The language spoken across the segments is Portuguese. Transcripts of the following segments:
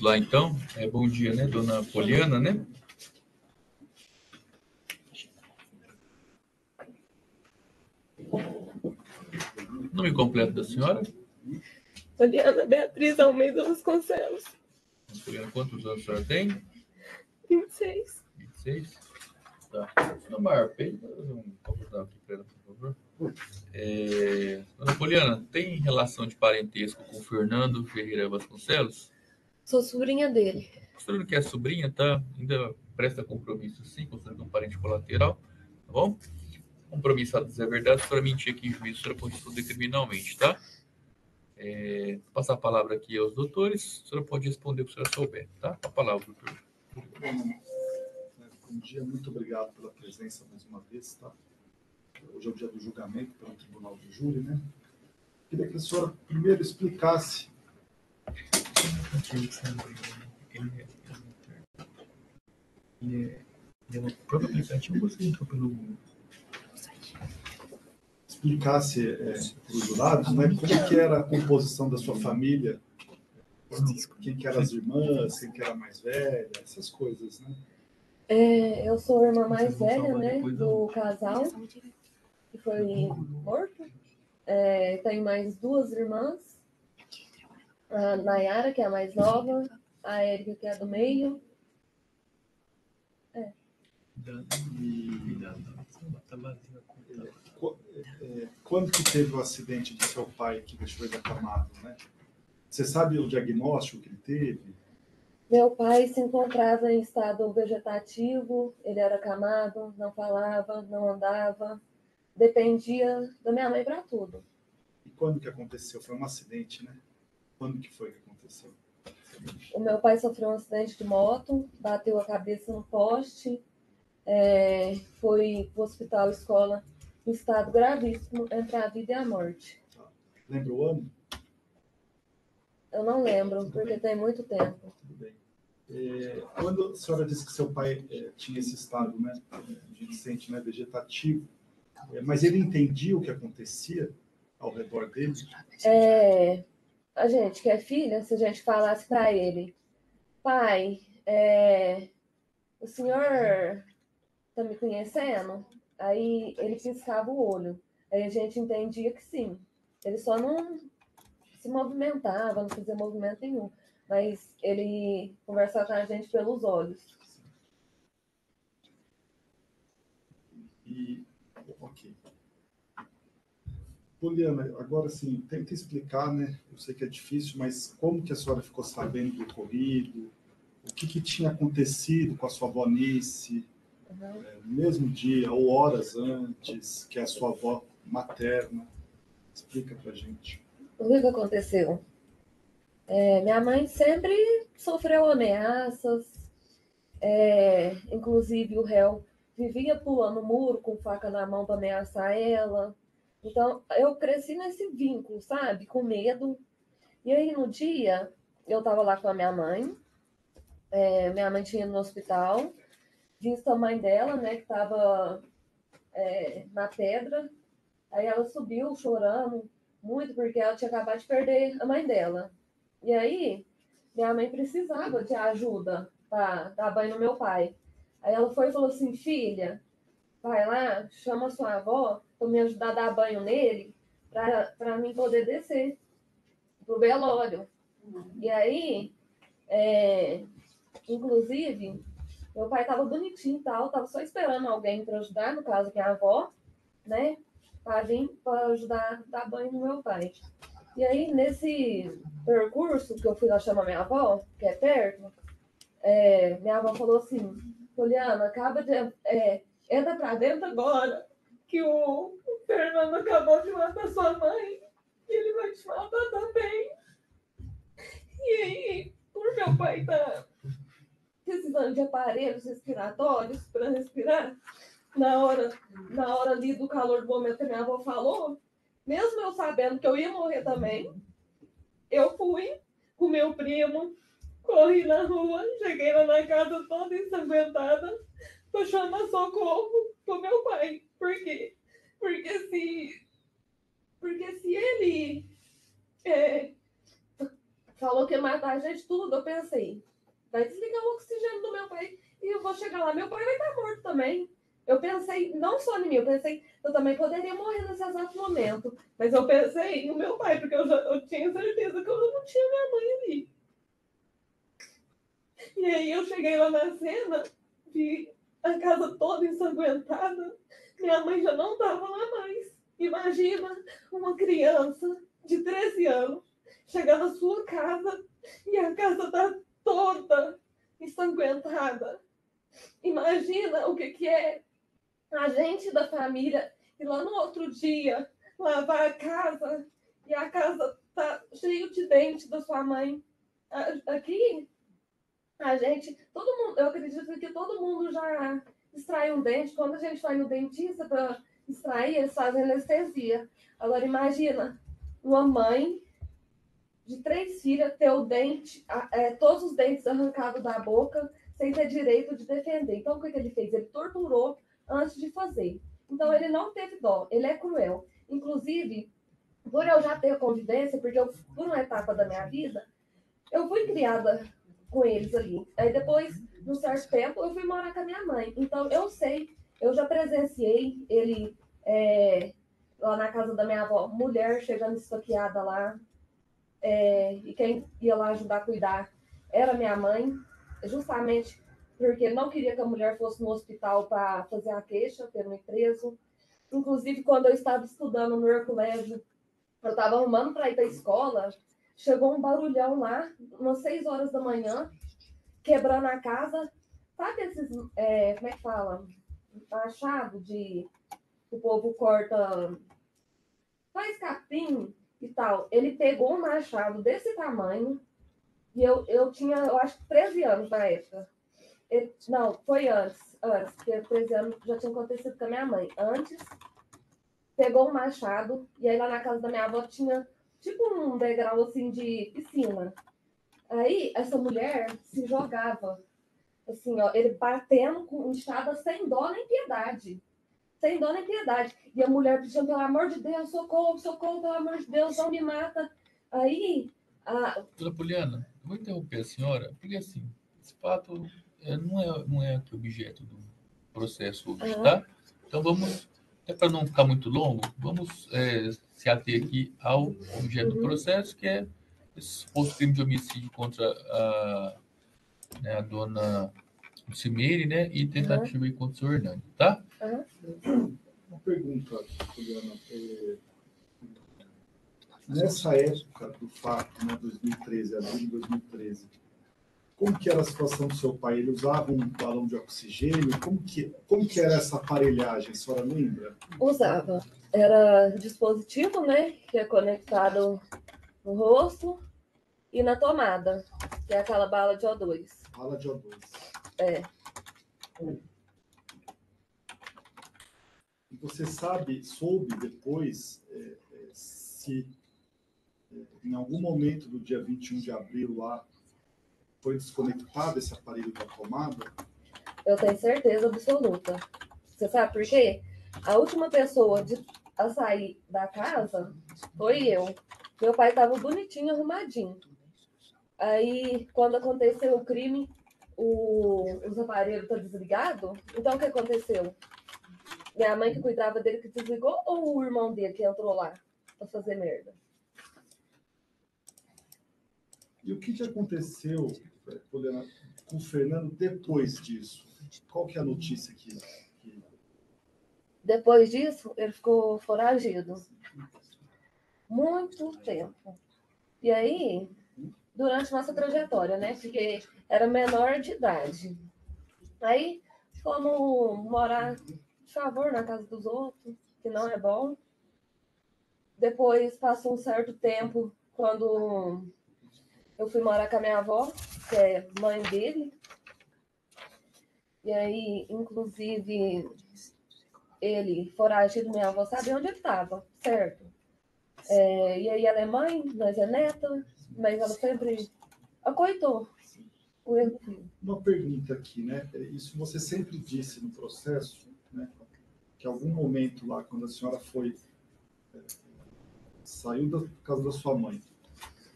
lá, então. Bom dia, né, dona Poliana, né? Nome completo da senhora? Poliana Beatriz Almeida Vasconcelos. Poliana, quantos anos a senhora tem? 26. 26? Tá. Dona Marpe, vamos dar aqui para ela, por favor. Dona Poliana, tem relação de parentesco com o Fernando Ferreira Vasconcelos? Sou sobrinha dele. A senhora não quer sobrinha, tá? Ainda presta compromisso, sim, considerando um parente colateral, tá bom? Compromisso a dizer a verdade, se a senhora mentir aqui em juízo, a senhora pode responder criminalmente, tá? Vou passar a palavra aqui aos doutores, a senhora pode responder o que a senhora souber, tá? A palavra, doutor. Bom dia, muito obrigado pela presença mais uma vez, tá? Hoje é o dia do julgamento pelo Tribunal do Júri, né? Queria que a senhora primeiro explicasse. Ele é um próprio aplicativo, você entrou pelo Explicasse para os jurados, né, como que era a composição da sua família, quem que eram as irmãs, quem que era a mais velha, essas coisas, né? Eu sou a irmã mais velha, né, do casal, que foi morto. Tenho mais duas irmãs, a Nayara, que é a mais nova, a Érica, que é a do meio. Quando que teve o acidente do seu pai que deixou ele acamado, né? Você sabe o diagnóstico que ele teve? Meu pai se encontrava em estado vegetativo, ele era acamado, não falava, não andava, dependia da minha mãe para tudo. E quando que aconteceu? Foi um acidente, né? Quando que foi que aconteceu? O meu pai sofreu um acidente de moto, bateu a cabeça no poste, foi para o hospital escola em estado gravíssimo, entre a vida e a morte. Lembra o ano? Eu não lembro, porque tem muito tempo. Tudo bem. Quando a senhora disse que seu pai tinha esse estado, né, de incêndio, né, vegetativo, mas ele entendia o que acontecia ao redor dele? A gente que é filha, se a gente falasse para ele, pai, o senhor tá me conhecendo? Aí ele piscava o olho. Aí a gente entendia que sim. Ele só não se movimentava, não fazia movimento nenhum. Mas ele conversava com a gente pelos olhos. Ok. Poliana, agora sim, tenta explicar, né? Eu sei que é difícil, mas como que a senhora ficou sabendo do ocorrido? O que tinha acontecido com a sua avó Nice, no mesmo dia ou horas antes, que é a sua avó materna? Explica pra gente. O que aconteceu? Minha mãe sempre sofreu ameaças, inclusive o réu vivia pulando o muro com faca na mão para ameaçar ela. Então, eu cresci nesse vínculo, sabe? Com medo. E aí, no dia, eu estava lá com a minha mãe tinha ido no hospital, visto a mãe dela, né, que estava na pedra. Aí ela subiu chorando muito, porque ela tinha acabado de perder a mãe dela. E aí, minha mãe precisava de ajuda para dar banho no meu pai. Aí ela foi e falou assim, filha, vai lá, chama sua avó para me ajudar a dar banho nele, para mim poder descer pro velório. E aí, inclusive, meu pai estava bonitinho e tal, estava só esperando alguém para ajudar, no caso que é a avó, né? Para vir para ajudar a dar banho no meu pai. E aí, nesse percurso que eu fui lá chamar minha avó, que é perto, minha avó falou assim, Poliana, acaba de... entra pra dentro agora, que o Fernando acabou de matar sua mãe, e ele vai te matar também. E aí, por meu pai tá precisando de aparelhos respiratórios para respirar, na hora ali do calor do momento que a minha avó falou, mesmo eu sabendo que eu ia morrer também, eu fui com meu primo, corri na rua, cheguei lá na casa toda ensanguentada para chamar socorro pro meu pai. Por quê? Porque se ele falou falou que ia matar a gente tudo. Eu pensei, vai desligar o oxigênio do meu pai e eu vou chegar lá, meu pai vai estar morto também. Eu pensei, não só em mim, eu pensei, eu também poderia morrer nesse exato momento. Mas eu pensei no meu pai, porque eu tinha certeza que eu não tinha minha mãe ali. E aí eu cheguei lá na cena, vi a casa toda ensanguentada, minha mãe já não estava lá mais. Imagina uma criança de 13 anos chegar na sua casa e a casa está toda ensanguentada. Imagina o que é a gente da família ir lá no outro dia lavar a casa e a casa tá cheia de dente da sua mãe. Aqui, a gente, todo mundo, eu acredito que todo mundo já extrai um dente. Quando a gente vai no dentista para extrair, eles fazem anestesia. Agora, imagina uma mãe de 3 filhas ter o dente, todos os dentes arrancados da boca, sem ter direito de defender. Então, o que ele fez? Ele torturou antes de fazer. Então, ele não teve dó, ele é cruel. Inclusive, por eu já ter convivência, porque por uma etapa da minha vida, eu fui criada com eles ali. Aí depois, num certo tempo, eu fui morar com a minha mãe. Então, eu sei, eu já presenciei ele lá na casa da minha avó, mulher chegando esfaqueada lá, e quem ia lá ajudar a cuidar era minha mãe, justamente porque não queria que a mulher fosse no hospital para fazer a queixa pelo preso. Inclusive, quando eu estava estudando no Herculésio, eu estava arrumando para ir para a escola, chegou um barulhão lá, umas 6 horas da manhã, quebrando a casa. Sabe esses, como é que fala? Machado de... O povo corta... Faz capim e tal. Ele pegou um machado desse tamanho, e eu tinha, eu acho que 13 anos na época. Não, foi antes, porque 13 anos já tinha acontecido com a minha mãe. Antes, pegou um machado, e aí lá na casa da minha avó tinha tipo um degrau assim de piscina. Aí essa mulher se jogava, assim, ó, ele batendo com enxada sem dó nem piedade. Sem dó nem piedade. E a mulher pedindo, pelo amor de Deus, socorro, socorro, pelo amor de Deus, não me mata. Aí... Doutora Poliana, eu vou interromper a senhora, porque assim, esse fato não é aqui objeto do processo hoje, tá? Então vamos, até para não ficar muito longo, vamos se ater aqui ao objeto do processo, que é esse suposto crime de homicídio contra a dona Cimeire, né? E tentativa contra o senhor Hernani, tá? Uma pergunta, Juliana. Nessa época do fato, né, 2013, abril de 2013, como que era a situação do seu pai? Ele usava um balão de oxigênio? Como que era essa aparelhagem? A senhora lembra? Usava. Era dispositivo, né? Que é conectado no rosto e na tomada, que é aquela bala de O2. Bala de O2. E você soube depois se em algum momento do dia 21 de abril lá foi desconectado esse aparelho da tomada? Eu tenho certeza absoluta. Você sabe por quê? A última pessoa a sair da casa foi eu. Meu pai estava bonitinho, arrumadinho. Aí, quando aconteceu o crime, os aparelhos estão desligados. Então, o que aconteceu? Minha mãe que cuidava dele que desligou ou o irmão dele que entrou lá para fazer merda? E o que aconteceu, Poliana, com o Fernando depois disso? Qual que é a notícia aqui? Depois disso, ele ficou foragido. Muito tempo. E aí, durante nossa trajetória, né? Porque era menor de idade. Aí, fomos morar de favor na casa dos outros, que não é bom. Depois, passou um certo tempo, quando eu fui morar com a minha avó, que é mãe dele. E aí, inclusive, ele, foragido, minha avó sabia onde ele estava, certo? E aí ela é mãe, nós é neta, mas ela sempre acoitou o erro do filho. Uma pergunta aqui, né? Isso você sempre disse no processo, né? Que em algum momento lá, quando a senhora saiu da casa da sua mãe,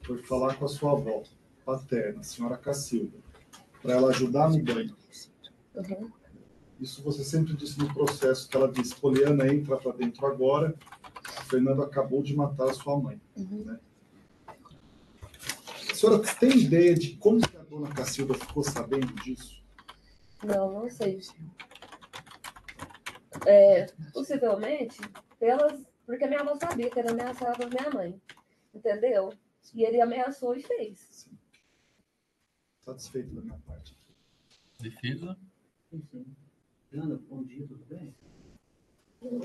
foi falar com a sua avó, paterna, a senhora Cacilda, para ela ajudar no banho. Uhum. Isso você sempre disse no processo que ela disse, Poliana entra para dentro agora, a Fernanda acabou de matar a sua mãe. Uhum. Né? A senhora tem ideia de como que a dona Cacilda ficou sabendo disso? Não sei. Possivelmente, porque minha avó sabia que ele ameaçava minha mãe. Entendeu? E ele ameaçou e fez. Sim. Satisfeito da minha parte. Defesa? Sim. Ana, bom dia, tudo bem? O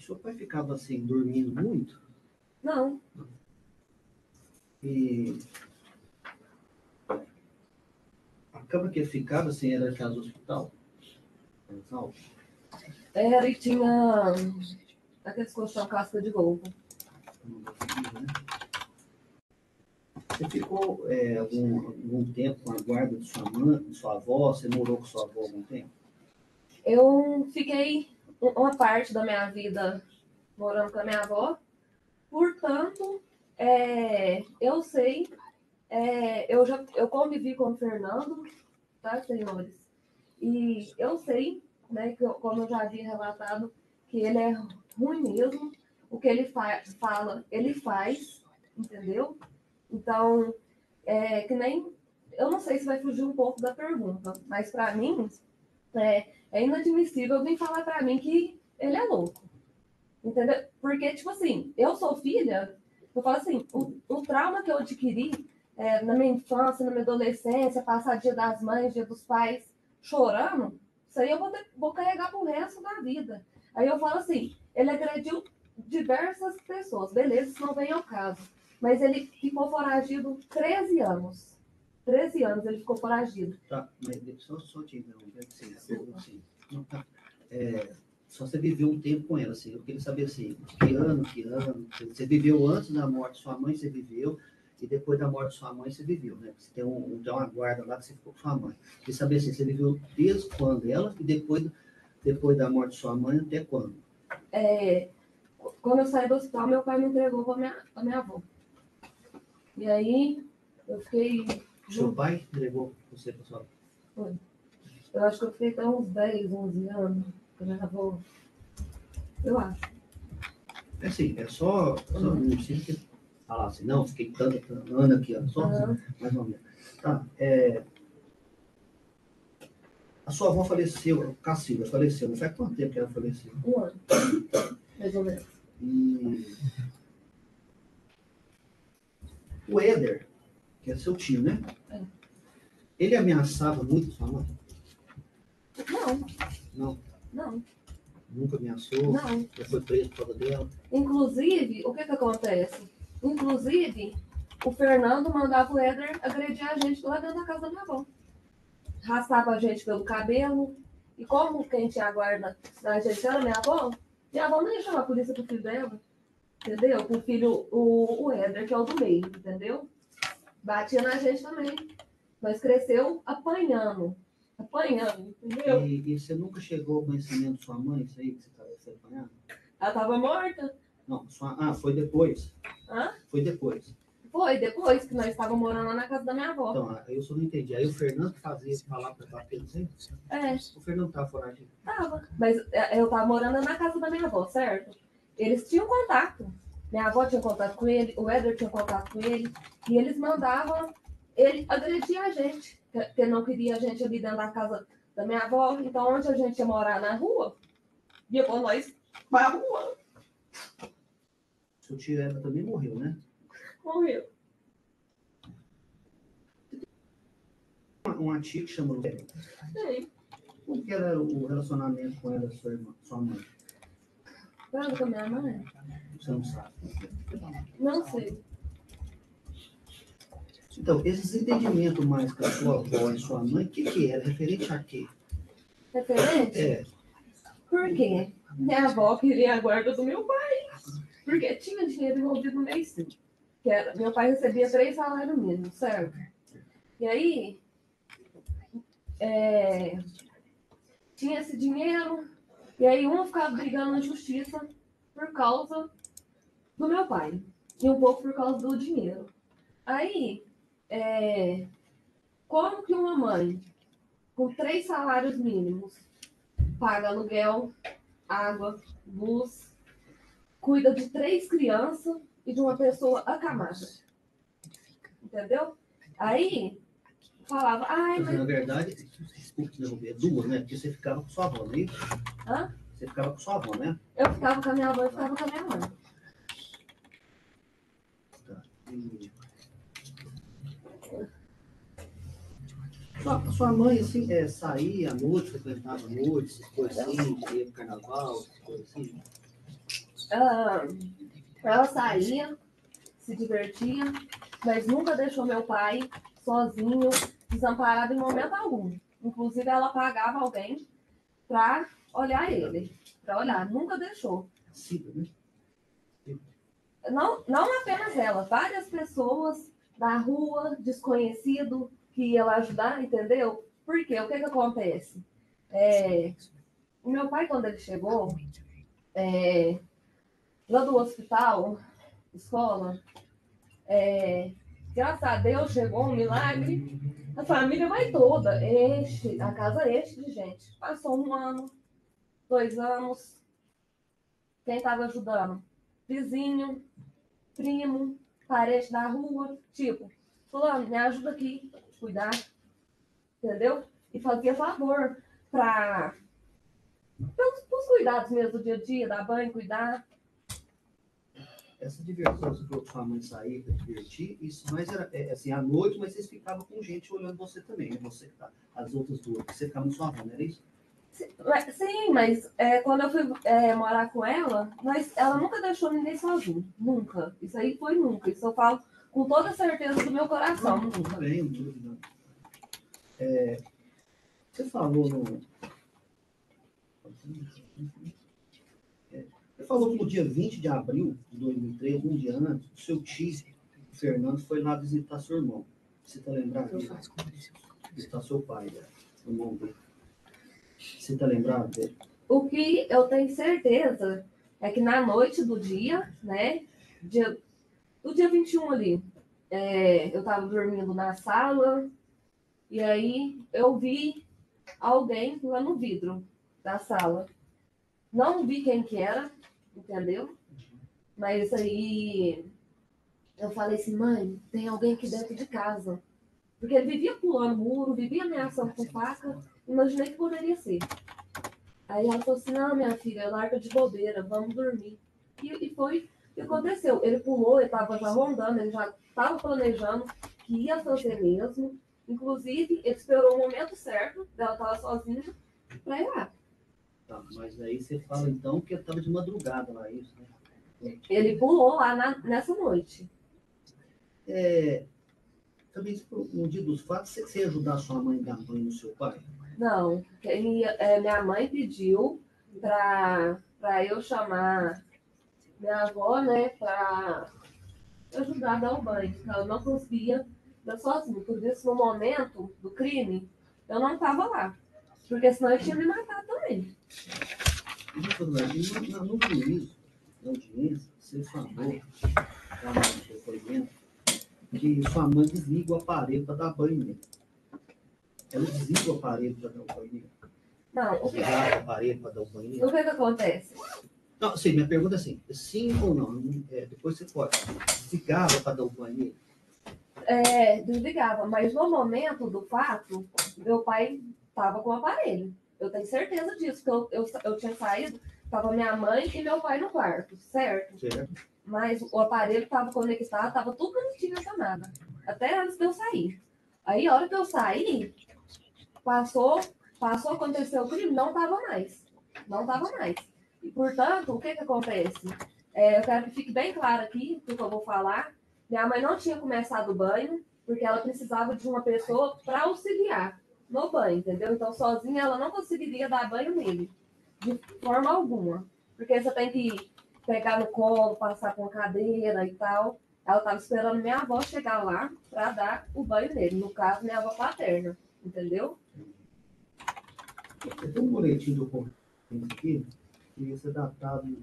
seu pai ficava assim, dormindo muito? Não. E a cama que ele ficava, assim, era casa do hospital? Era e tinha aqueles colchão casca de ovo. Você ficou algum tempo com a guarda de sua mãe, de sua avó? Você morou com sua avó algum tempo? Eu fiquei uma parte da minha vida morando com a minha avó. Portanto, eu sei, eu convivi com o Fernando, tá, senhores? E eu sei, né, como eu já havia relatado, que ele é ruim mesmo. O que ele fala, ele faz, entendeu? Então, que nem... Eu não sei se vai fugir um pouco da pergunta, mas para mim, é inadmissível alguém falar para mim que ele é louco. Entendeu? Porque, tipo assim, eu sou filha, eu falo assim, o trauma que eu adquiri na minha infância, na minha adolescência, passar Dia das Mães, Dia dos Pais, chorando, isso aí eu vou carregar pro resto da vida. Aí eu falo assim, ele agrediu diversas pessoas, beleza, isso não vem ao caso. Mas ele ficou foragido 13 anos. 13 anos ele ficou foragido. Tá, mas só te interromper, assim. Não, tá. Só você viveu um tempo com ela, assim. Eu queria saber, assim, que ano. Você viveu antes da morte de sua mãe, você viveu, e depois da morte de sua mãe, você viveu, né? Você tem uma guarda lá que você ficou com sua mãe. Eu queria saber, assim, você viveu desde quando ela, e depois da morte de sua mãe, até quando? Quando eu saí do hospital, meu pai me entregou para minha avó. E aí, eu fiquei... Seu pai entregou você para sua avó? Foi. Eu acho que eu fiquei até uns 10, 11 anos com a minha avó. Eu acho. Assim, só não precisa falar assim, não, fiquei tanto ano aqui, ó, só mais ou menos. Tá, a sua avó faleceu, Cacilda faleceu, não faz quanto tempo que ela faleceu? 1 ano, mais ou menos. E o Éder, que é seu tio, né? Ele ameaçava muito sua mãe? Não. Nunca ameaçou? Não. Já foi preso por causa dela? Inclusive, o que acontece? Inclusive, o Fernando mandava o Éder agredir a gente lá dentro da casa da minha avó. Raspava a gente pelo cabelo. E como quem tinha a guarda da gente era minha avó não deixava a polícia pro filho dela. Entendeu? Com o filho, o Éder, que é o do meio, entendeu? Batia na gente também. Mas cresceu apanhando, entendeu? E você nunca chegou ao conhecimento de sua mãe, isso aí que você estava apanhando? Ela estava morta. Não, foi depois. Hã? Foi depois. Foi depois que nós estávamos morando lá na casa da minha avó. Então, eu só não entendi. Aí o Fernando fazia falar para bater no centro? O Fernando estava foragido? Tava. Mas eu estava morando na casa da minha avó, certo? Eles tinham contato. Minha avó tinha contato com ele, o Éder tinha contato com ele. E eles mandavam ele agredir a gente. Porque não queria a gente ali dentro da casa da minha avó. Então, onde a gente ia morar na rua, ia com nós para a rua. Seu tio Éder também morreu, né? Morreu. Uma tia que chama Lúcia. Sim. Como que era o relacionamento com ela, sua mãe? Falando com a minha mãe? Você não sabe. Não sei. Então, esses entendimentos mais com a sua avó e sua mãe, o que era? Referente a quê? Referente? Por quê? Minha avó queria a guarda do meu pai. Porque tinha dinheiro envolvido no mês, sim. Meu pai recebia 3 salários mínimos, certo? E aí, tinha esse dinheiro, e aí um ficava brigando na justiça por causa do meu pai. E um pouco por causa do dinheiro. Aí, como que uma mãe com 3 salários mínimos paga aluguel, água, luz, cuida de 3 crianças e de uma pessoa acamada? Entendeu? Aí, falava, ai, Mas, na mas... verdade, desculpa te interromper, é 2, né? Porque você ficava com sua avó, não é isso? Hã? Você ficava com sua avó, né? Eu ficava com a minha avó e ficava com a minha mãe. Tá. E... Sua mãe, assim, saía à noite, frequentava à noite, essas coisas assim, ia pro carnaval, essas coisas assim. Ela saía, se divertia, mas nunca deixou meu pai sozinho, desamparado em momento algum. Inclusive, ela pagava alguém para olhar ele, para olhar, nunca deixou. Sim, né? Não apenas ela, várias pessoas da rua, desconhecido, que ia lá ajudar, entendeu? Por quê? O que acontece? O meu pai, quando ele chegou, lá do hospital, escola, graças a Deus chegou um milagre, a família vai toda, a casa enche de gente. Passou 1 ano, 2 anos, quem estava ajudando? Vizinho, primo, parente da rua, tipo, fulano, me ajuda aqui, cuidar, entendeu? E fazia favor para os cuidados mesmo do dia a dia, dar banho, cuidar. Essa diversão, você falou que sua mãe saía para divertir, isso mais era assim, à noite, mas vocês ficavam com gente olhando você também, né? Você que tá, as outras 2, você ficava com sua avó, não era isso? Sim, mas quando eu fui morar com ela, ela nunca deixou ninguém sozinho. Nunca. Isso aí foi nunca. Isso eu falo com toda certeza do meu coração. Nunca. Bem, dúvida. Você falou no. Você falou que no dia 20 de abril de 2003, um dia antes, o seu tio, o Fernando, foi lá visitar seu irmão. Você está lembrado dele? Visitar seu pai, o irmão dele. Você está lembrado dele? O que eu tenho certeza é que na noite do dia, né? Do dia 21 ali, eu estava dormindo na sala e aí eu vi alguém lá no vidro da sala. Não vi quem que era, entendeu? Mas aí eu falei assim, mãe, tem alguém aqui dentro de casa. Porque ele vivia pulando muro, vivia ameaçando com faca, imaginei que poderia ser. Aí ela falou assim, não, minha filha, larga de bobeira, vamos dormir. E foi o que aconteceu. Ele pulou, ele estava já rondando, ele já estava planejando que ia fazer mesmo. Inclusive, ele esperou o momento certo, dela estava sozinha, para ir lá. Tá, mas aí você fala então que ele estava de madrugada lá, isso, né? Ele pulou lá nessa noite. Também no dia dos fatos, você ia ajudar a sua mãe a dar banho no seu pai? Não, minha mãe pediu para eu chamar minha avó, né, para ajudar a dar o banho, porque ela não conseguia dar sozinha. Por isso, no momento do crime, eu não estava lá, porque senão ele tinha me matado também. No juízo, na audiência, você falou, lá no depoimento, que sua mãe desliga o aparelho para dar banho nele. Ela desliga o aparelho para dar o banho nele. Não, Desligar o aparelho para dar o banho nele. o que acontece? Não, sim, minha pergunta é assim, sim ou não? Depois você pode. Desligava para dar o banho nele? Desligava, mas no momento do fato, meu pai estava com o aparelho. Eu tenho certeza disso, porque eu tinha saído, estava minha mãe e meu pai no quarto, certo? Certo. Mas o aparelho estava conectado, estava tudo bonitinho chamada, até antes de eu sair. Aí, a hora que eu saí, passou, aconteceu o crime, não estava mais. Não estava mais. E, portanto, o que acontece? Eu quero que fique bem claro aqui, o que eu vou falar. Minha mãe não tinha começado o banho, porque ela precisava de uma pessoa para auxiliar no banho, entendeu? Então, sozinha, ela não conseguiria dar banho nele, de forma alguma. Porque você tem que pegar no colo, passar com a cadeira e tal. Ela estava esperando minha avó chegar lá para dar o banho nele. No caso, minha avó paterna, entendeu? Tem um boletim do ocorrência aqui, que esse é datado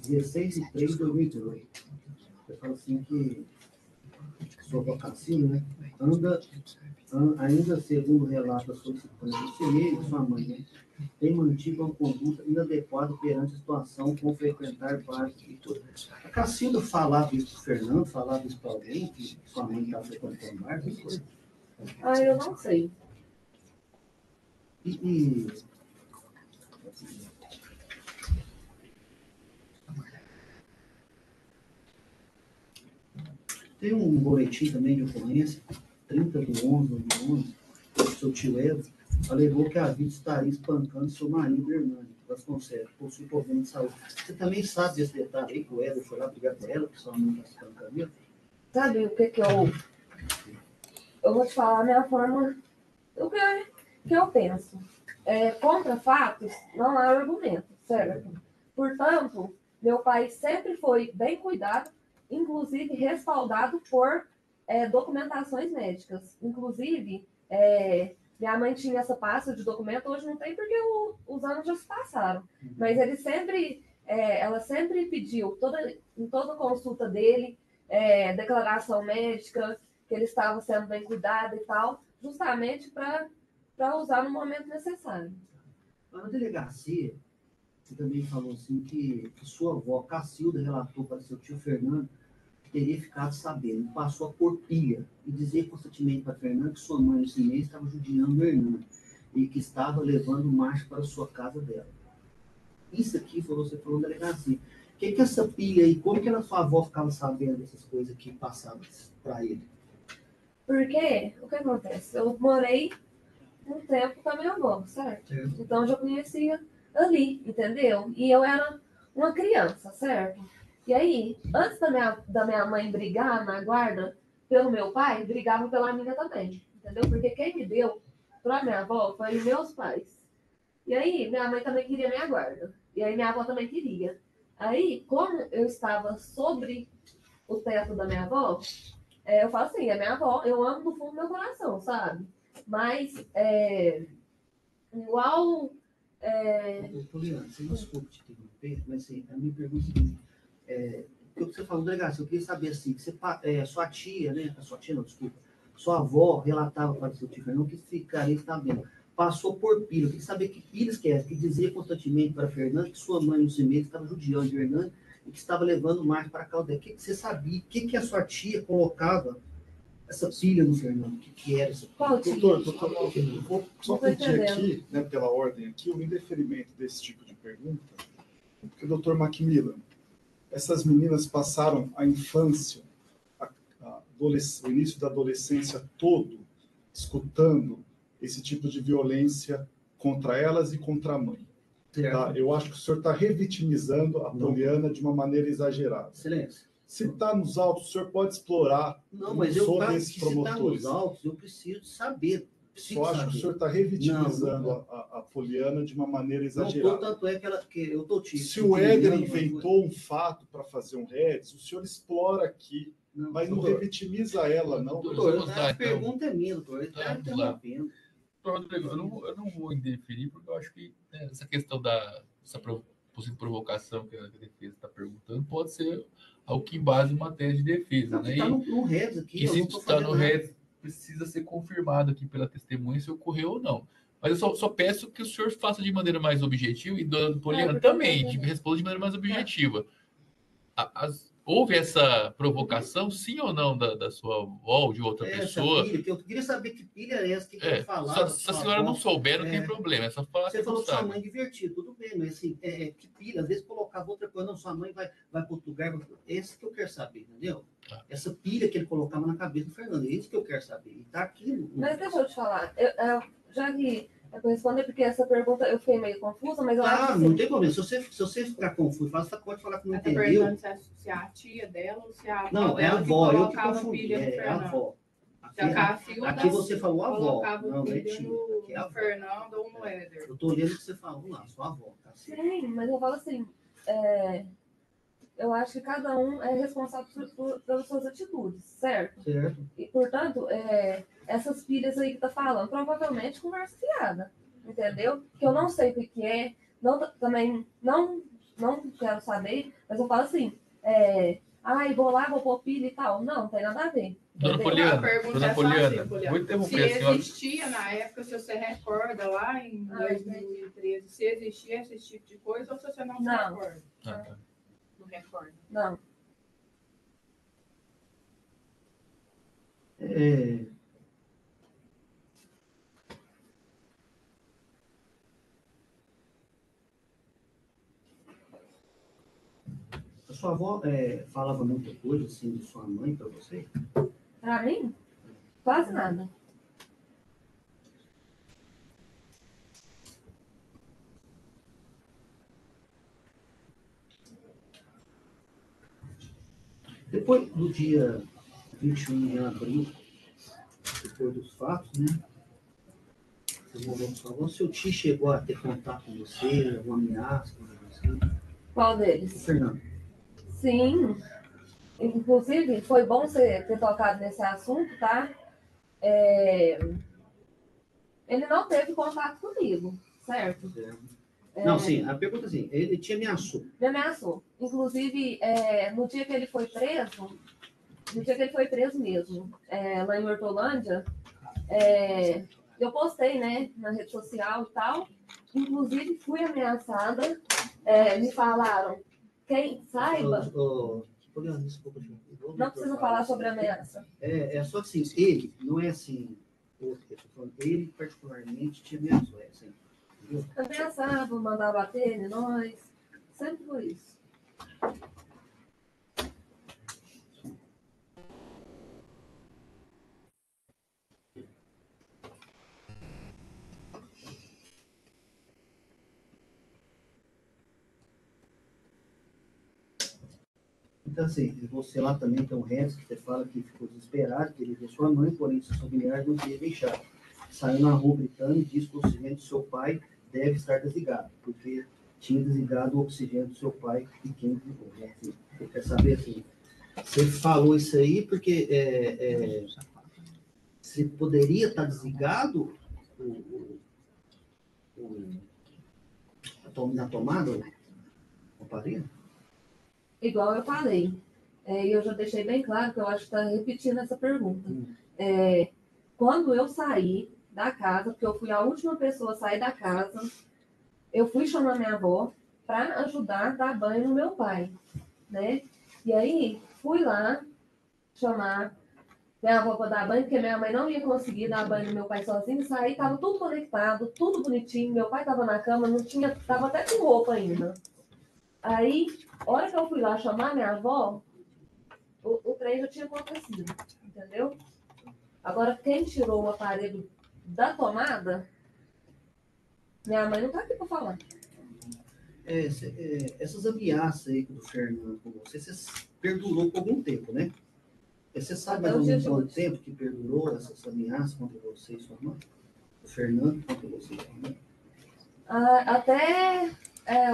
16/3/2002. Você fala assim que sua vocação, né? Ainda segundo relato solicitante, ele e sua mãe, né? Tem mantido uma conduta inadequada perante a situação com frequentar bares e tudo. A Cacilda falava isso para o Fernando, falava isso para alguém, que sua mãe estava frequentando bares? Ah, eu não sei. Tem um boletim também de ocorrência, 30/11/2011, o seu tio Edo alegou que a vida estaria espancando seu marido, Hernani Vasconcelos, por sua problema de saúde. Você também sabe desse detalhe aí, que o Edo foi lá brigar com ela, que sua mãe está espancando ele? Sabe o que eu vou te falar a minha forma, o que eu penso. Contra fatos, não há argumento, certo? Portanto, meu pai sempre foi bem cuidado, inclusive respaldado por documentações médicas. Inclusive, minha mãe tinha essa pasta de documento, hoje não tem porque os anos já se passaram. Mas ela sempre pediu, em toda consulta dele, declaração médica, que ele estava sendo bem cuidado e tal, justamente para usar no momento necessário. Na delegacia, você também falou assim que sua avó, Cacilda, relatou para seu tio Fernando que teria ficado sabendo, passou a pôr pilha e dizer constantemente para Fernando que sua mãe, esse mês, estava judiando o Hernando e que estava levando o macho para a sua casa dela. Isso aqui você falou na delegacia. O que é essa pilha aí? Como que a sua avó ficava sabendo dessas coisas que passavam para ele? Porque, o que acontece? Eu morei um tempo com a minha avó, certo? Então, eu já conhecia ali, entendeu? E eu era uma criança, certo? E aí, antes da minha mãe brigar na guarda pelo meu pai, brigava pela minha também, entendeu? Porque quem me deu pra minha avó foi os meus pais. E aí, minha mãe também queria minha guarda. E aí, minha avó também queria. Aí, como eu estava sobre o teto da minha avó, eu falo assim, a minha avó, eu amo do fundo do meu coração, sabe? Mas, igual... Poliana, você desculpe te interromper, mas assim, a minha pergunta é a seguinte, o que você falou, delegacia, eu queria saber assim, que sua tia, né, a sua tia não, desculpa, sua avó relatava para o seu tio Fernando que ficaria sabendo, passou por pilha, eu queria saber que pilhas que é essa, que dizia constantemente para Fernando que sua mãe, os meses, estava judiando de Fernando e que estava levando o Marcos para a casa dela. O que você sabia? O que a sua tia colocava essa pilha no Fernando? O que era essa pilha? Qual tia? Doutor, eu vou só pedir aqui, né, pela ordem aqui, o indeferimento desse tipo de pergunta, porque, doutor Macmillan, essas meninas passaram a infância, o início da adolescência todo, escutando esse tipo de violência contra elas e contra a mãe. Tá? Eu acho que o senhor está revitimizando a Poliana de uma maneira exagerada. Silêncio. Se está nos autos, o senhor pode explorar. Não, mas se está nos autos, eu preciso saber. Eu acho que o senhor está revitimizando a Poliana de uma maneira exagerada. Não, tanto é que eu estou te... Se o Éder inventou um fato para fazer um Redes, o senhor explora aqui, mas não revitimiza ela, não. Doutor, a pergunta é minha, doutor. Ele está interrompendo. Rodrigo, eu não vou indeferir, porque eu acho que essa questão dessa possível provocação que a defesa está perguntando pode ser algo que embase uma tese de defesa. Não, né? Está no Redes aqui. E se está no Redes, precisa ser confirmado aqui pela testemunha se ocorreu ou não. Mas eu só peço que o senhor faça de maneira mais objetiva e do Poliana também, responda de maneira mais objetiva. Houve essa provocação, sim ou não, da sua avó ou de outra pessoa? Pilha, que eu queria saber que pilha é essa, que eu falava. Se a senhora não souber, não tem problema, é só falar. Você falou que sua mãe divertida, tudo bem, mas assim, que pilha, às vezes colocava outra coisa, não, sua mãe vai para outro lugar, esse que eu quero saber, entendeu? Essa pilha que ele colocava na cabeça do Fernando, é isso que eu quero saber, e tá aqui. Mas deixa eu te falar, já que eu vou responder, porque essa pergunta eu fiquei meio confusa, mas eu acho que... não tem problema. Se você ficar confuso, você pode falar que não entendeu. Perguntando se é a tia dela ou se é a avó. Não, é a avó, eu que confundi. É a avó. Aqui você falou avó. Colocava não, o é tia. no Fernando ou no Éder. Eu tô olhando o que você falou lá, sua avó. Tá? Sim, mas eu falo assim, eu acho que cada um é responsável pelas suas atitudes, certo? Certo. E, portanto, essas pilhas aí que tá falando, provavelmente conversa fiada, entendeu? Que eu não sei o que é, também não não quero saber, mas eu falo assim, ai, vou lá, vou pôr pilha e tal. Não tem nada a ver. Dona entendeu? Poliana, A pergunta Dona é só Poliana, assim, Poliana. vou Se interromper a senhora. existia na época, se você recorda lá em Ah, 2013, se existia esse tipo de coisa ou se você não se Não. recorda? Ah, tá. Não recorda. Não. É, a sua avó falava muita coisa assim de sua mãe para você? Pra mim, quase nada. Depois do dia 21 de abril, depois dos fatos, né? Você morou com sua avó, seu tio chegou a ter contato com você, alguma ameaça com você? Qual O deles? Fernando. Sim. Inclusive, foi bom você ter tocado nesse assunto, tá? Ele não teve contato comigo, certo? Não, sim, a pergunta é assim, ele te ameaçou. Me ameaçou. Inclusive, no dia que ele foi preso, no dia que ele foi preso mesmo, lá em Hortolândia, eu postei, né, na rede social e tal. Inclusive, fui ameaçada. Me falaram, quem saiba, Poliana, desculpa, gente. não precisa falar sobre ameaça. É só assim, ele, não é assim, outro que eu tô falando, ele particularmente te ameaçou, assim, entendeu? Ameaçava, mandava bater em nós. Sempre foi isso. Então, assim, você lá também tem um resto que você fala que ficou desesperado, que ele viu sua mãe, porém seus familiares não queriam deixar. Saiu na rua gritando e disse que o oxigênio do seu pai deve estar desligado, porque tinha desligado o oxigênio do seu pai e quem desligou. Né? Assim, você quer saber, assim, você falou isso aí porque você poderia estar desligado na tomada, o aparelho? Igual eu falei. E eu já deixei bem claro que eu acho que está repetindo essa pergunta. Quando eu saí da casa, porque eu fui a última pessoa a sair da casa, eu fui chamar minha avó para ajudar a dar banho no meu pai, né? E aí, fui lá chamar minha avó para dar banho, porque minha mãe não ia conseguir dar banho no meu pai sozinho. Saí, estava tudo conectado, tudo bonitinho. Meu pai estava na cama, não tinha, estava até com roupa ainda. Aí, a hora que eu fui lá chamar minha avó, o trem já tinha acontecido, entendeu? Agora, quem tirou o aparelho da tomada, minha mãe não está aqui para falar. Essas ameaças aí do Fernando com você perdurou por algum tempo, né? Você sabe mais ou menos quanto tempo que perdurou essas ameaças contra você e sua mãe? O Fernando contra você e sua mãe? Até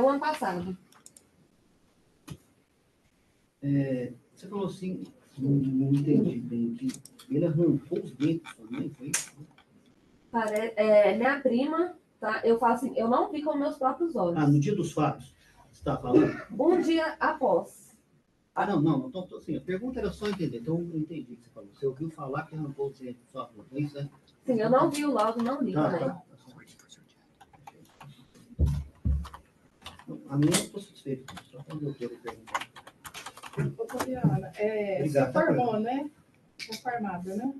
o ano passado. Você falou assim, não entendi bem, que ele arrancou os dentes da sua mãe, foi isso? Minha prima, tá? Eu falo assim, eu não vi com meus próprios olhos. No dia dos fatos, você está falando? Um dia após. Não. Então, assim, a pergunta era só entender. Então, eu entendi o que você falou. Você ouviu falar que arrancou os dentes da sua mãe, é isso, né? Sim, eu não vi o laudo, não li também. A minha eu estou satisfeito. Só quando eu quero perguntar. Ô, Poliana, você formou, né? Está formada, né?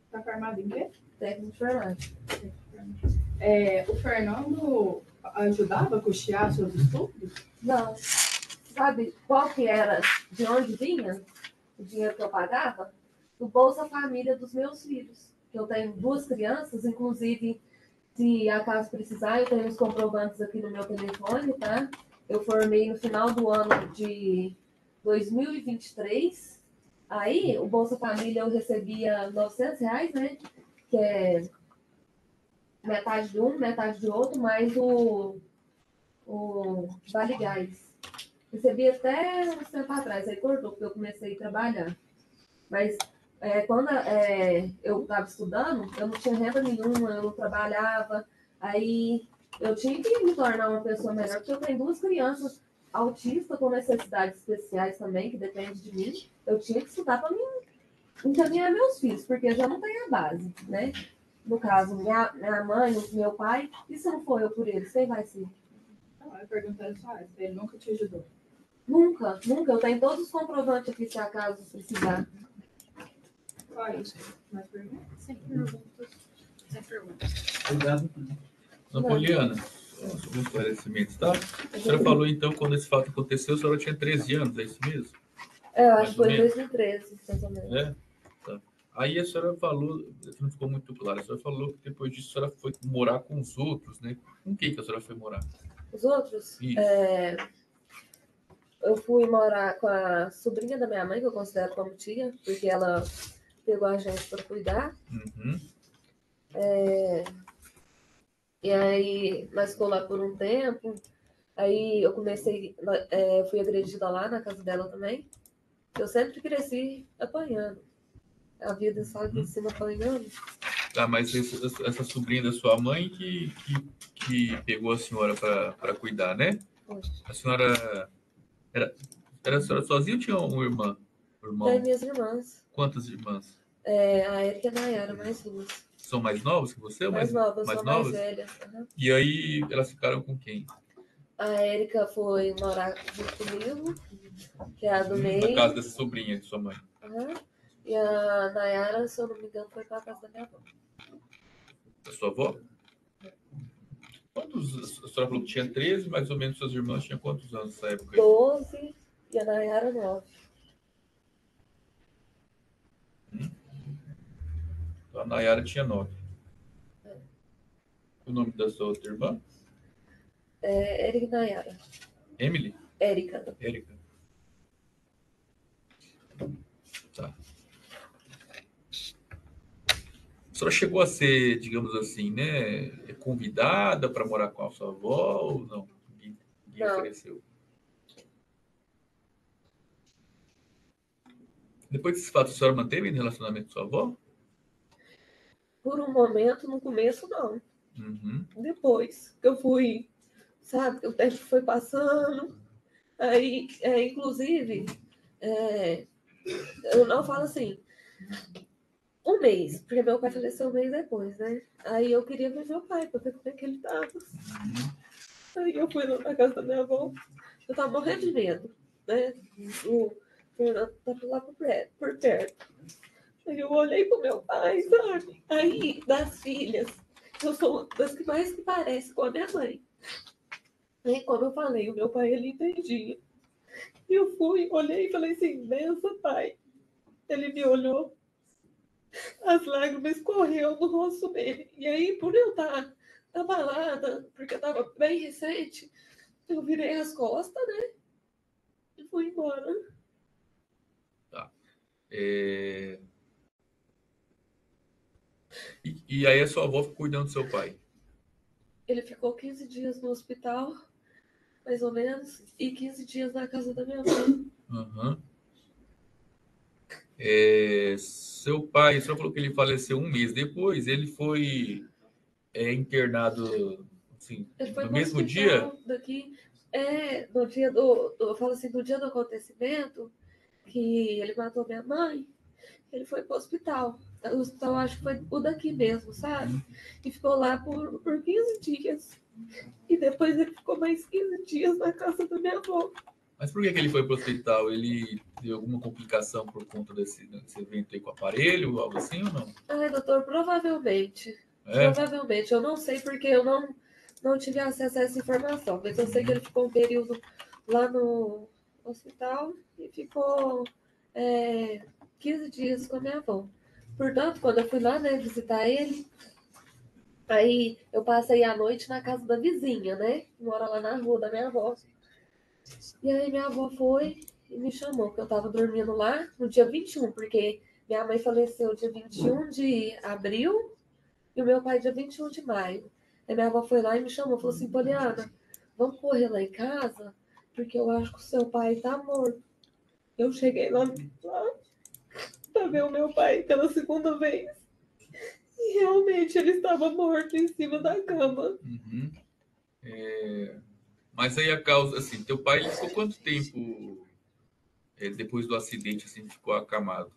Está formada em quê? Técnico de enfermagem. O Fernando ajudava a custear seus estudos? Não. Sabe qual que era, de onde vinha o dinheiro que eu pagava? Do Bolsa Família dos meus filhos. Eu tenho 2 crianças, inclusive, se acaso precisar, eu tenho os comprovantes aqui no meu telefone, tá? Eu formei no final do ano de 2023. Aí, o Bolsa Família eu recebia R$900, né? Que é metade de um, metade de outro, mais o Vale Gás. Recebi até uns tempo atrás, aí cortou, porque eu comecei a trabalhar. Mas quando eu estava estudando, eu não tinha renda nenhuma, eu não trabalhava. Aí Eu tinha que me tornar uma pessoa melhor, porque eu tenho 2 crianças autistas com necessidades especiais também, que dependem de mim. Eu tinha que estudar para mim encaminhar meus filhos, porque eu já não tenho a base, né? No caso, minha mãe, meu pai, e se não for eu por eles, quem vai ser? Não, eu perguntei só isso, ele nunca te ajudou. Nunca, nunca. Eu tenho todos os comprovantes aqui, se acaso precisar. Só isso. Mais perguntas? Sem perguntas. Sem perguntas. Obrigado. Napoliana, alguns esclarecimentos, tá? A senhora falou, então, quando esse fato aconteceu, a senhora tinha 13 anos, é isso mesmo? Eu Mais acho que ou foi em menos. 2013, mais ou menos. É? Tá. Aí a senhora falou, não ficou muito claro, a senhora falou que depois disso a senhora foi morar com os outros, né? Com quem que a senhora foi morar? Os outros? Isso. Eu fui morar com a sobrinha da minha mãe, que eu considero como tia, porque ela pegou a gente para cuidar. Uhum. E aí, nós ficou lá por um tempo. Aí eu fui agredida lá na casa dela também. Eu sempre cresci apanhando. A vida só aqui em cima apanhando. Tá, mas essa sobrinha da sua mãe que pegou a senhora para cuidar, né? Foi. A senhora era a senhora sozinha ou tinha uma irmã? Um irmão? Daí minhas irmãs. Quantas irmãs? A Erika e a Nayara, mais 2. São mais novas que você? Ou Mais novas, mais são mais novas? velhas. Uhum. E aí elas ficaram com quem? A Erika foi morar junto comigo, que é a do meio. Na casa dessa sobrinha de sua mãe. Uhum. E a Nayara, se eu não me engano, foi para a casa da minha avó. Da sua avó? Quantos? A senhora falou que tinha 13, mais ou menos suas irmãs tinham quantos anos nessa época? 12 e a Nayara 9. Então, a Nayara tinha 9. O nome da sua outra irmã? Erika e Nayara. Emily? Erika. Érica. Tá. A senhora chegou a ser, digamos assim, né, convidada para morar com a sua avó ou não? Ninguém Não. ofereceu. Depois desse fato, a senhora manteve relacionamento com sua avó? Por um momento, no começo, não. Uhum. Depois que eu fui, sabe, o tempo foi passando. Aí, inclusive, eu não falo assim, um mês, porque meu pai faleceu um mês depois, né? Aí eu queria ver meu pai, para ver como é que ele tava. Aí eu fui lá na casa da minha avó, eu tava morrendo de medo, né? O Fernando tava lá por perto. Aí eu olhei pro meu pai, sabe? Aí, das filhas, eu sou uma das que mais que parece com a minha mãe. Aí, como eu falei, o meu pai, ele entendia. E eu fui, olhei e falei assim, benção, pai. Ele me olhou, as lágrimas correram no rosto dele. E aí, por eu estar abalada, porque estava bem recente, eu virei as costas, né? E fui embora. Tá. E aí a sua avó ficou cuidando do seu pai? Ele ficou 15 dias no hospital, mais ou menos, e 15 dias na casa da minha mãe. Uhum. Seu pai, você falou que ele faleceu um mês depois, ele foi internado assim, Ele foi no pro mesmo hospital dia? daqui, no dia eu falo assim, no dia do acontecimento, que ele matou minha mãe, ele foi pro hospital. O hospital, acho que foi o daqui mesmo, sabe? E ficou lá por 15 dias. E depois ele ficou mais 15 dias na casa da minha avó. Mas por que ele foi para o hospital? Ele teve alguma complicação por conta desse evento aí com o aparelho, algo assim ou não? Ai, doutor, provavelmente. Provavelmente. Eu não sei porque eu não tive acesso a essa informação. Mas eu sei que ele ficou um período lá no hospital e ficou 15 dias com a minha avó. Portanto, quando eu fui lá, né, visitar ele, aí eu passei a noite na casa da vizinha, né? Que mora lá na rua da minha avó. E aí minha avó foi e me chamou, porque eu tava dormindo lá no dia 21, porque minha mãe faleceu dia 21 de abril e o meu pai dia 21 de maio. Aí minha avó foi lá e me chamou, falou assim, Poliana, vamos correr lá em casa, porque eu acho que o seu pai tá morto. Eu cheguei lá para ver o meu pai pela segunda vez. E realmente ele estava morto em cima da cama. Uhum. Mas aí a causa, assim, teu pai ele ficou quanto tempo depois do acidente, assim, ficou acamado?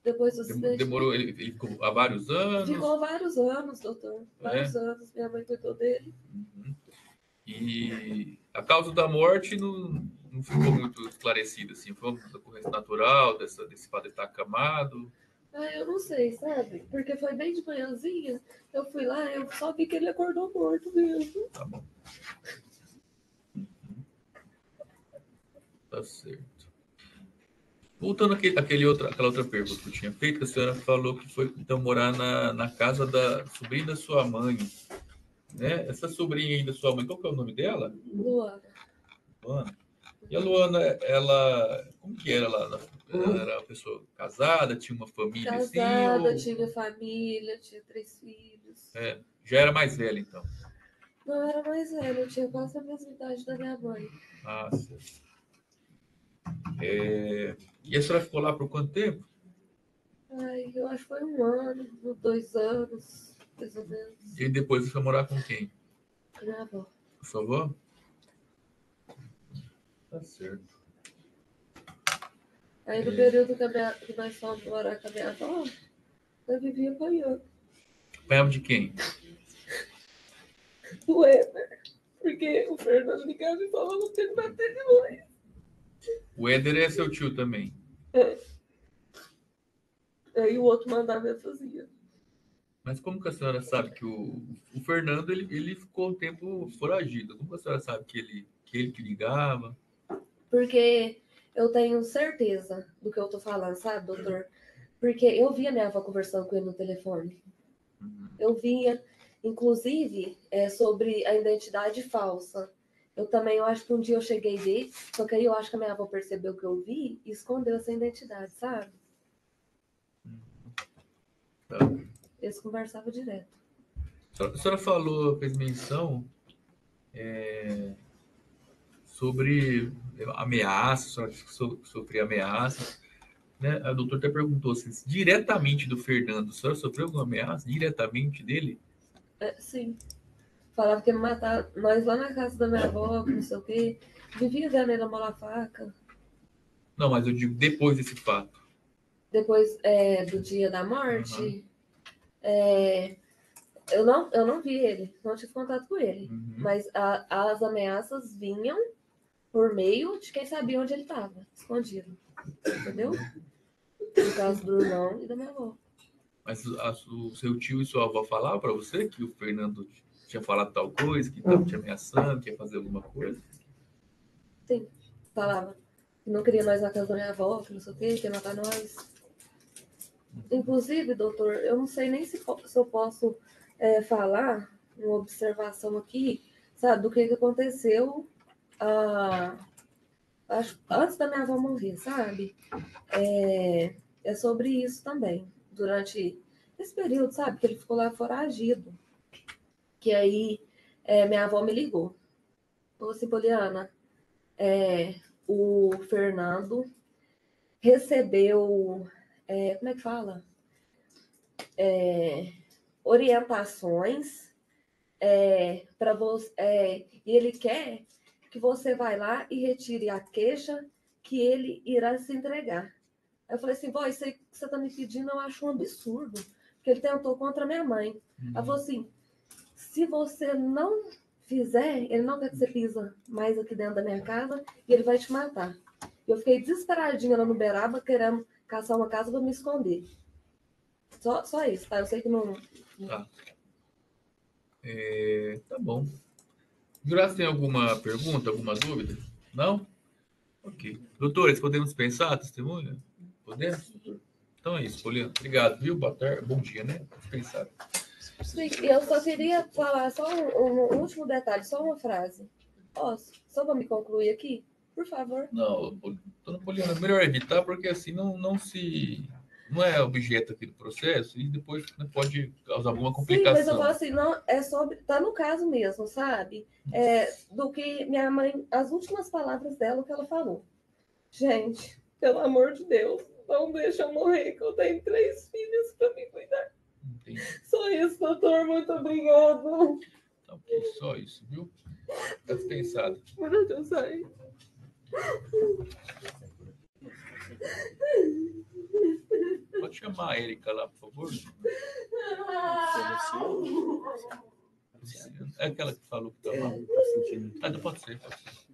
Depois do acidente. Demorou, ele ficou há vários anos? Ficou vários anos, doutor. Vários anos. Minha mãe cuidou dele. Uhum. E a causa da morte não ficou muito esclarecida, assim. Foi uma ocorrência natural desse fato de estar acamado? Eu não sei, sabe? Porque foi bem de manhãzinha. Eu fui lá, eu só vi que ele acordou morto mesmo. Tá bom. Tá certo. Voltando àquela outra pergunta que eu tinha feito, a senhora falou que foi então morar na casa da sobrinha da sua mãe, né? Essa sobrinha aí da sua mãe, qual que é o nome dela? Luana. Luana. E a Luana, ela, como que era lá? Ela era uma pessoa casada, tinha uma família assim? Casada, tinha família, tinha 3 filhos. Já era mais velha, então? Não, era mais velha, eu tinha quase a mesma idade da minha mãe. Ah, certo. E a senhora ficou lá por quanto tempo? Eu acho que foi 1 ano, 2 anos, mais ou menos. E depois você foi morar com quem? Com minha avó. Com sua avó? Tá certo. Aí no período que nós fomos morar com a minha avó, eu vivia apanhando. Apanhava de quem? Do Éder. Porque o Fernando ligava e falava que ele bater de noite. O Éder é seu tio também? Aí o outro mandava e eu fazia. Mas como que a senhora sabe que o Fernando ele ficou um tempo foragido? Como que a senhora sabe que ele que ligava? Porque eu tenho certeza do que eu tô falando, sabe, doutor? Porque eu via minha avó conversando com ele no telefone. Eu via, inclusive, sobre a identidade falsa. Eu acho que um dia eu cheguei a ver, só que aí eu acho que a minha avó percebeu que eu vi e escondeu essa identidade, sabe? Tá. Eles conversavam direto. A senhora falou, fez menção sobre ameaças, a senhora disse que sofria ameaças. Né? A doutora até perguntou assim, diretamente do Fernando, a senhora sofreu alguma ameaça diretamente dele? Sim. Falava que ia matar nós lá na casa da minha avó, que não sei o quê. Vivia vendo ele amolar faca. Não, mas eu digo depois desse fato. Depois do dia da morte, eu não vi ele, não tive contato com ele. Mas as ameaças vinham por meio de quem sabia onde ele estava, escondido. Entendeu? No caso do irmão e da minha avó. Mas o seu tio e sua avó falavam para você que o Fernando tinha falado tal coisa, que estava te ameaçando, que ia fazer alguma coisa? Sim, falava. Que não queria nós na casa da minha avó, que não sei o quê, que ia matar nós. Inclusive, doutor, eu não sei nem se eu posso falar uma observação aqui, sabe, do que aconteceu antes da minha avó morrer, sabe? É sobre isso também, durante esse período, sabe, que ele ficou lá foragido. Que aí minha avó me ligou. Falou assim, Poliana, o Fernando recebeu, como é que fala? Orientações para você, e ele quer que você vá lá e retire a queixa que ele irá se entregar. Aí eu falei assim, vó, isso aí que você está me pedindo eu acho um absurdo, porque ele tentou contra minha mãe. Ela falou assim, se você não fizer, ele não quer que você pisa mais aqui dentro da minha casa e ele vai te matar. Eu fiquei desesperadinha lá no Beraba, querendo caçar uma casa para me esconder. Só isso, tá? Eu sei que não... Tá. Tá bom. Jurassic tem alguma pergunta, alguma dúvida? Não? Ok. Doutores, podemos pensar, testemunha? Podemos? Então é isso, Poliana. Obrigado, viu? Boa tarde, bom dia, né? Pensar. Sim, eu só queria falar só um último detalhe, só uma frase. Posso? Só para me concluir aqui? Por favor. Não, dona Poliana, melhor evitar, porque assim não é objeto aqui do processo e depois pode causar alguma complicação. Sim, mas eu falo assim, não, é sobre, tá no caso mesmo, sabe? Do que minha mãe, as últimas palavras dela, o que ela falou. Gente, pelo amor de Deus, não deixa eu morrer, que eu tenho 3 filhos para me cuidar. Entendi. Só isso, doutor, muito obrigado. Tá ok, só isso, viu? Tá dispensado. Meu Deus, sai. Pode chamar a Erika lá, por favor. É aquela que falou que estava. Tá sentindo. Ah, não pode ser, pode ser.